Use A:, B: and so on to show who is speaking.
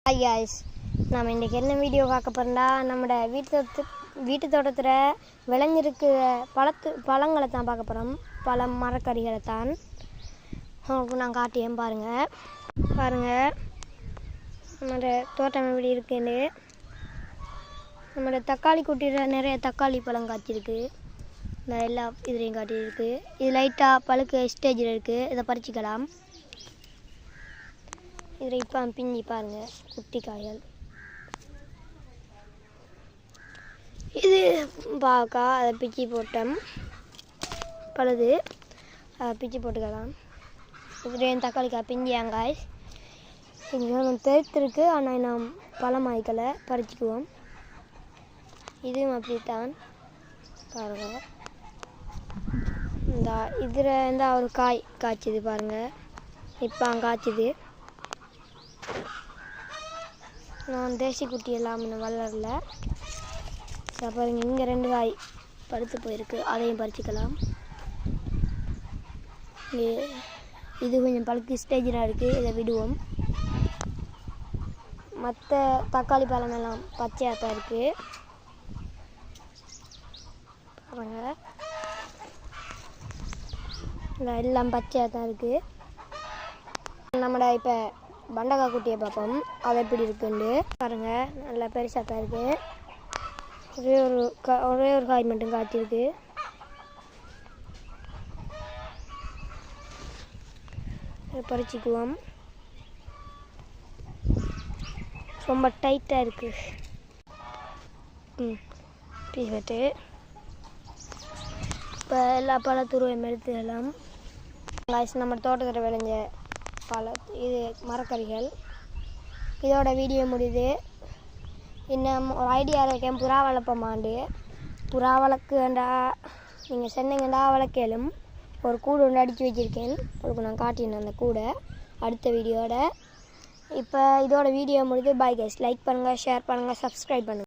A: Hi guys, நம்ம இன்றைக்கி என்ன வீடியோ பார்க்க போகிறோம்னா, நம்மளோட வீட்டு தோட்டத்தில் விளைஞ்சிருக்கிற பழங்களை தான் பார்க்க போகிறோம். பழ மரக்கறிகளை தான் உங்களுக்கு நான் காட்டியேன். பாருங்கள் நம்மளோட தோட்டம் எப்படி இருக்குன்னு. நம்மளோட தக்காளி குட்டியில் நிறைய தக்காளி பழம் காய்ச்சிருக்கு. இந்த எல்லா இதுலேயும் காட்டியிருக்கு. இது லைட்டாக பழுக்க ஸ்டேஜில் இருக்குது. இதை பறிச்சிக்கலாம். இதில் இப்போ பிஞ்சி பாருங்கள், குட்டி காய்கள். இது பாவக்காய், அதை பிச்சு போட்டோம். பழுது அதை பிச்சு போட்டுக்கலாம். இதுலேயும் தக்காளிக்காய் பிஞ்சியாங்காய். இது நம்ம தெருத்திருக்கு, ஆனால் நாம் பழமாய்களை பறிச்சுக்குவோம். இதுவும் அப்படித்தான் பாருங்கள். இந்த இதில் இருந்தால் ஒரு காய் காய்ச்சிது பாருங்கள். இப்போ காய்ச்சிது. நான் தேசி குட்டி எல்லாம் இன்னும் வளரல. பாருங்க, இங்கே 2 காய் பழுத்து போயிருக்கு. அதையும் பறிச்சுக்கலாம். இது கொஞ்சம் பழுத்து ஸ்டேஜில் இருக்குது. இதை விடுவோம். மற்ற தக்காளி பழம் எல்லாம் பச்சையாக தான் இருக்குது பாருங்க. எல்லாம் பச்சையாக தான் இருக்குது. நம்மளோட இப்போ பண்டக்காய் குட்டியை பார்ப்போம். அது எப்படி இருக்குன்னு பாருங்கள். நல்லா பெருசாக தான் இருக்குது. ஒரே ஒரு காய் மட்டும் காய்ச்சிருக்கு. பறிச்சுக்குவோம். ரொம்ப டைட்டாக இருக்குது. பீஸ் வெட்டு. இப்போ எல்லா பழத்துருவையும் எடுத்துக்கலாம். நம்ம தோட்டத்தில் விளைஞ்ச இது மரக்கறிகள். இதோட வீடியோ முடியுது. இன்னும் ஒரு ஐடியா இருக்கேன், புறா வளர்ப்போமாண்டு. புறா வளர்க்குண்டா நீங்கள் சொன்னீங்கண்டா வளர்க்கலும். ஒரு கூடு ஒன்று அடித்து வச்சுருக்கேன். உங்களுக்கு நான் காட்டினேன் அந்த கூடை அடுத்த வீடியோட. இப்போ இதோட வீடியோ முடியுது. Bye guys. லைக் பண்ணுங்கள், ஷேர் பண்ணுங்கள், சப்ஸ்கிரைப் பண்ணுங்கள்.